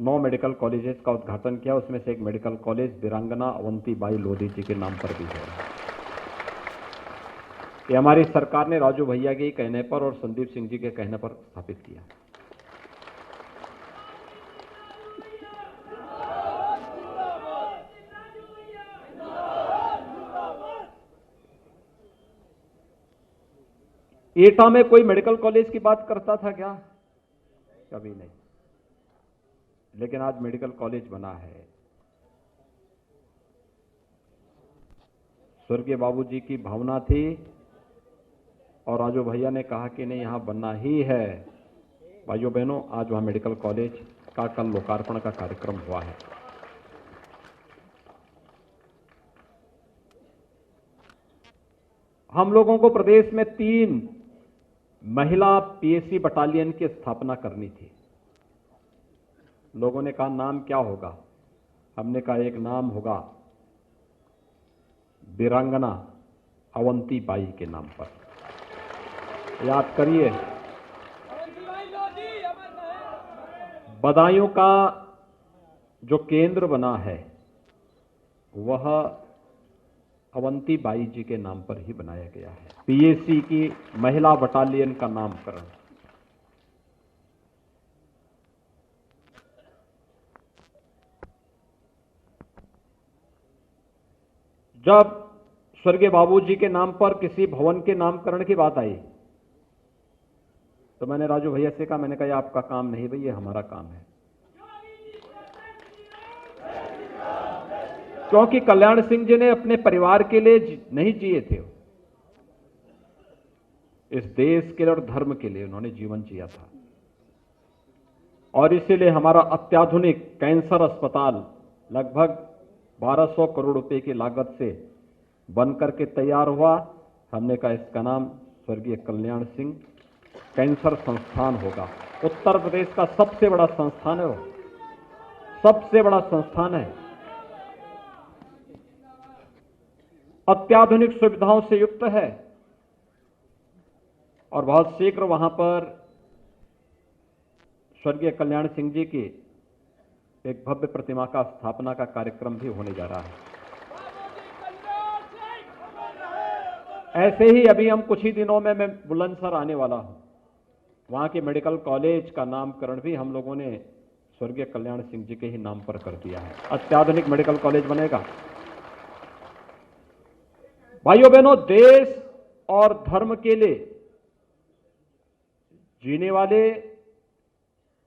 9 medical colleges का उद्घाटन किया। उसमें से एक मेडिकल कॉलेज वीरांगना अवंतीबाई लोधी जी के नाम पर भी है। ये हमारी सरकार ने राजू भैया के कहने पर और संदीप सिंह जी के कहने पर स्थापित किया। एटा में कोई मेडिकल कॉलेज की बात करता था क्या? कभी नहीं। लेकिन आज मेडिकल कॉलेज बना है। स्वर्गीय बाबूजी की भावना थी और राजू भैया ने कहा कि नहीं, यहां बनना ही है। भाइयों बहनों, आज वहां मेडिकल कॉलेज का कल लोकार्पण का कार्यक्रम हुआ है। हम लोगों को प्रदेश में 3 महिला पीएससी बटालियन की स्थापना करनी थी। लोगों ने कहा नाम क्या होगा? हमने कहा एक नाम होगा वीरांगना अवंतीबाई के नाम पर। याद करिए, बदायूं का जो केंद्र बना है वह अवंतीबाई जी के नाम पर ही बनाया गया है। पीएससी की महिला बटालियन का नामकरण। जब स्वर्गीय बाबूजी के नाम पर किसी भवन के नामकरण की बात आई तो मैंने राजू भैया से कहा, मैंने कहा आपका काम नहीं भाई, ये हमारा काम है। क्योंकि कल्याण सिंह जी ने अपने परिवार के लिए नहीं जिए थे, इस देश के लिए और धर्म के लिए उन्होंने जीवन जिया था। और इसीलिए हमारा अत्याधुनिक कैंसर अस्पताल लगभग 1200 करोड़ रुपए की लागत से बनकर के तैयार हुआ। हमने कहा इसका नाम स्वर्गीय कल्याण सिंह कैंसर संस्थान होगा। उत्तर प्रदेश का सबसे बड़ा संस्थान है वो, सबसे बड़ा संस्थान है। अत्याधुनिक सुविधाओं से युक्त है और बहुत शीघ्र वहां पर स्वर्गीय कल्याण सिंह जी की एक भव्य प्रतिमा का स्थापना का कार्यक्रम भी होने जा रहा है। ऐसे ही अभी हम कुछ ही दिनों में मैं बुलंदशहर आने वाला हूं। वहां के मेडिकल कॉलेज का नामकरण भी हम लोगों ने स्वर्गीय कल्याण सिंह जी के ही नाम पर कर दिया है। अत्याधुनिक मेडिकल कॉलेज बनेगा। भाइयों बहनों, देश और धर्म के लिए जीने वाले,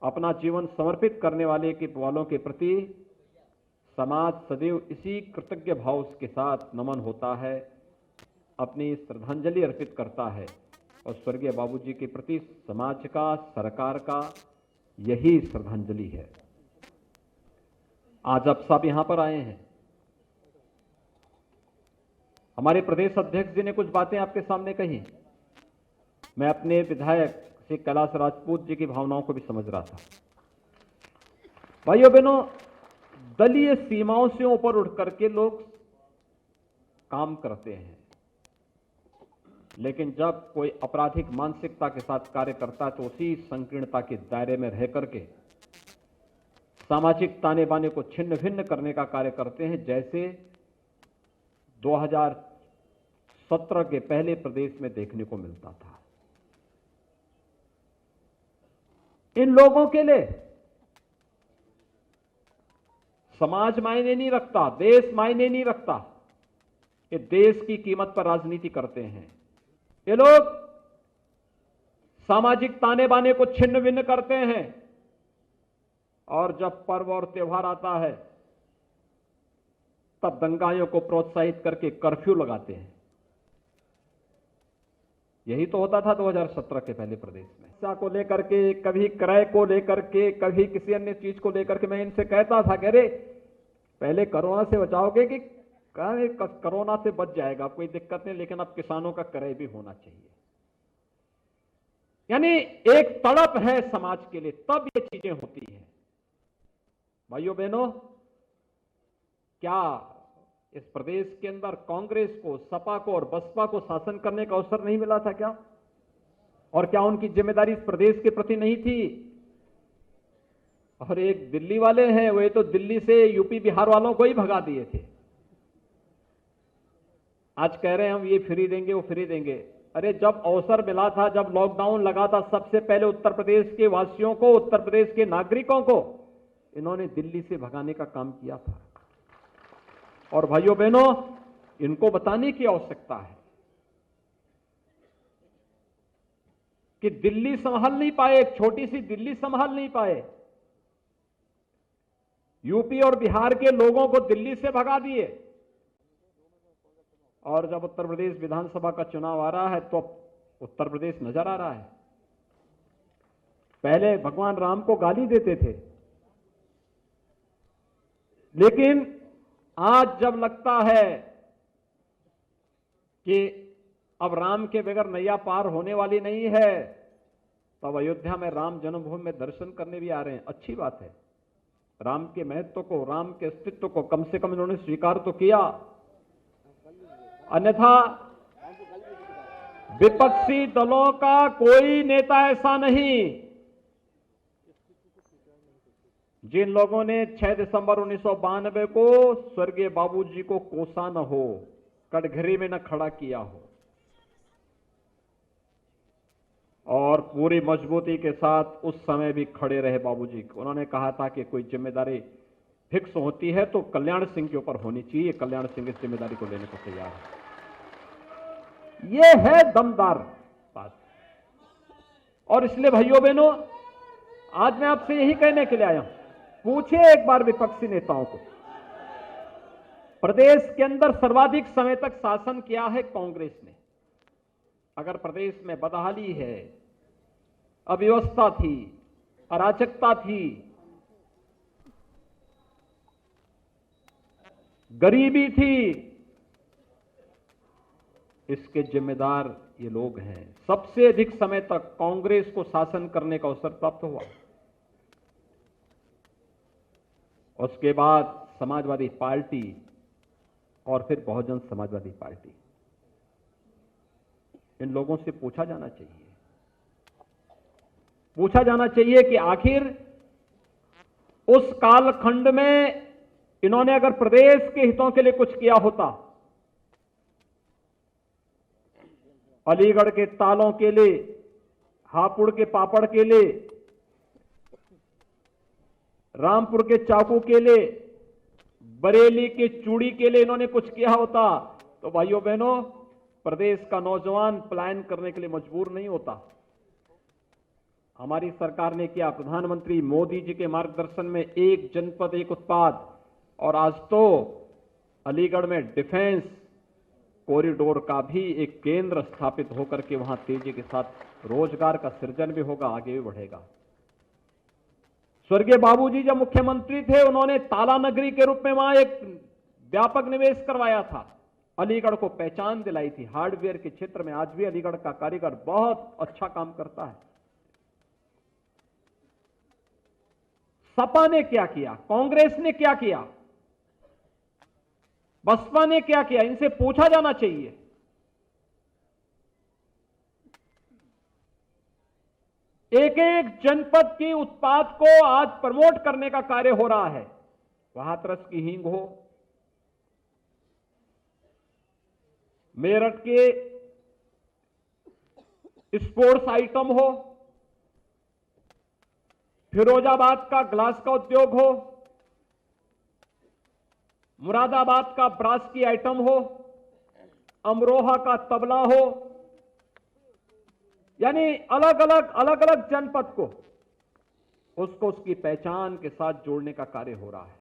अपना जीवन समर्पित करने वालों के प्रति समाज सदैव इसी कृतज्ञ भाव के साथ नमन होता है, अपनी श्रद्धांजलि अर्पित करता है। और स्वर्गीय बाबूजी के प्रति समाज का, सरकार का यही श्रद्धांजलि है। आज आप सब यहां पर आए हैं। हमारे प्रदेश अध्यक्ष जी ने कुछ बातें आपके सामने कही। मैं अपने विधायक श्री कैलाश राजपूत जी की भावनाओं को भी समझ रहा था। भाइयों बहनों, दलीय सीमाओं से ऊपर उठ करके लोग काम करते हैं, लेकिन जब कोई आपराधिक मानसिकता के साथ कार्य करता है तो उसी संकीर्णता के दायरे में रह करके सामाजिक ताने बाने को छिन्न भिन्न करने का कार्य करते हैं, जैसे 2017 के पहले प्रदेश में देखने को मिलता था। इन लोगों के लिए समाज मायने नहीं रखता, देश मायने नहीं रखता। ये देश की कीमत पर राजनीति करते हैं। ये लोग सामाजिक ताने बाने को छिन्न भिन्न करते हैं और जब पर्व और त्योहार आता है तब दंगाइयों को प्रोत्साहित करके कर्फ्यू लगाते हैं। यही तो होता था 2017 के पहले प्रदेश में। शिक्षा को लेकर के, कभी क्रय को लेकर के, कभी किसी अन्य चीज को लेकर के मैं इनसे कहता था कि अरे पहले कोरोना से बचाओगे कि कोरोना से बच जाएगा, कोई दिक्कत नहीं, लेकिन अब किसानों का क्रय भी होना चाहिए। यानी एक तड़प है समाज के लिए, तब ये चीजें होती हैं। भाइयों बहनों, क्या इस प्रदेश के अंदर कांग्रेस को, सपा को और बसपा को शासन करने का अवसर नहीं मिला था क्या? और क्या उनकी जिम्मेदारी इस प्रदेश के प्रति नहीं थी? और एक दिल्ली वाले हैं, वे तो दिल्ली से यूपी बिहार वालों को ही भगा दिए थे। आज कह रहे हैं हम ये फ्री देंगे, वो फ्री देंगे। अरे जब अवसर मिला था, जब लॉकडाउन लगा था, सबसे पहले उत्तर प्रदेश के वासियों को, उत्तर प्रदेश के नागरिकों को इन्होंने दिल्ली से भगाने का काम किया था। और भाइयों बहनों, इनको बताने की आवश्यकता है कि दिल्ली संभाल नहीं पाए, एक छोटी सी दिल्ली संभाल नहीं पाए, यूपी और बिहार के लोगों को दिल्ली से भगा दिए। और जब उत्तर प्रदेश विधानसभा का चुनाव आ रहा है तो उत्तर प्रदेश नजर आ रहा है। पहले भगवान राम को गाली देते थे, लेकिन आज जब लगता है कि अब राम के बगैर नैया पार होने वाली नहीं है, तब अयोध्या में राम जन्मभूमि में दर्शन करने भी आ रहे हैं। अच्छी बात है, राम के महत्व को, राम के अस्तित्व को कम से कम इन्होंने स्वीकार तो किया। अन्यथा विपक्षी दलों का कोई नेता ऐसा नहीं जिन लोगों ने 6 दिसंबर 1992 को स्वर्गीय बाबूजी को कोसा न हो, कटघरे में न खड़ा किया हो, और पूरी मजबूती के साथ उस समय भी खड़े रहे बाबूजी। उन्होंने कहा था कि कोई जिम्मेदारी फिक्स होती है तो कल्याण सिंह के ऊपर होनी चाहिए। कल्याण सिंह इस जिम्मेदारी को लेने को तैयार है। यह है दमदार बात। और इसलिए भाइयों बहनों, आज मैं आपसे यही कहने के लिए आया हूं, पूछिए एक बार विपक्षी नेताओं को, प्रदेश के अंदर सर्वाधिक समय तक शासन किया है कांग्रेस ने। अगर प्रदेश में बदहाली है, अव्यवस्था थी, अराजकता थी, गरीबी थी, इसके जिम्मेदार ये लोग हैं। सबसे अधिक समय तक कांग्रेस को शासन करने का अवसर प्राप्त हुआ। उसके बाद समाजवादी पार्टी और फिर बहुजन समाजवादी पार्टी। इन लोगों से पूछा जाना चाहिए कि आखिर उस कालखंड में इन्होंने अगर प्रदेश के हितों के लिए कुछ किया होता, अलीगढ़ के तालों के लिए, हापुड़ के पापड़ के लिए, रामपुर के चाकू के लिए, बरेली के चूड़ी के लिए इन्होंने कुछ किया होता, तो भाइयों बहनों, प्रदेश का नौजवान पलायन करने के लिए मजबूर नहीं होता। हमारी सरकार ने किया, प्रधानमंत्री मोदी जी के मार्गदर्शन में एक जनपद एक उत्पाद, और आज तो अलीगढ़ में डिफेंस कॉरिडोर का भी एक केंद्र स्थापित होकर के वहां तेजी के साथ रोजगार का सृजन भी होगा, आगे भी बढ़ेगा। स्वर्गीय बाबूजी जब मुख्यमंत्री थे, उन्होंने ताला नगरी के रूप में वहां एक व्यापक निवेश करवाया था, अलीगढ़ को पहचान दिलाई थी। हार्डवेयर के क्षेत्र में आज भी अलीगढ़ का कारीगर बहुत अच्छा काम करता है। सपा ने क्या किया, कांग्रेस ने क्या किया, बसपा ने क्या किया, इनसे पूछा जाना चाहिए। एक एक जनपद की उत्पाद को आज प्रमोट करने का कार्य हो रहा है। वहां हाथरस की हींग हो, मेरठ के स्पोर्ट्स आइटम हो, फिरोजाबाद का ग्लास का उद्योग हो, मुरादाबाद का ब्रास की आइटम हो, अमरोहा का तबला हो, यानी अलग अलग जनपद को उसको उसकी पहचान के साथ जोड़ने का कार्य हो रहा है।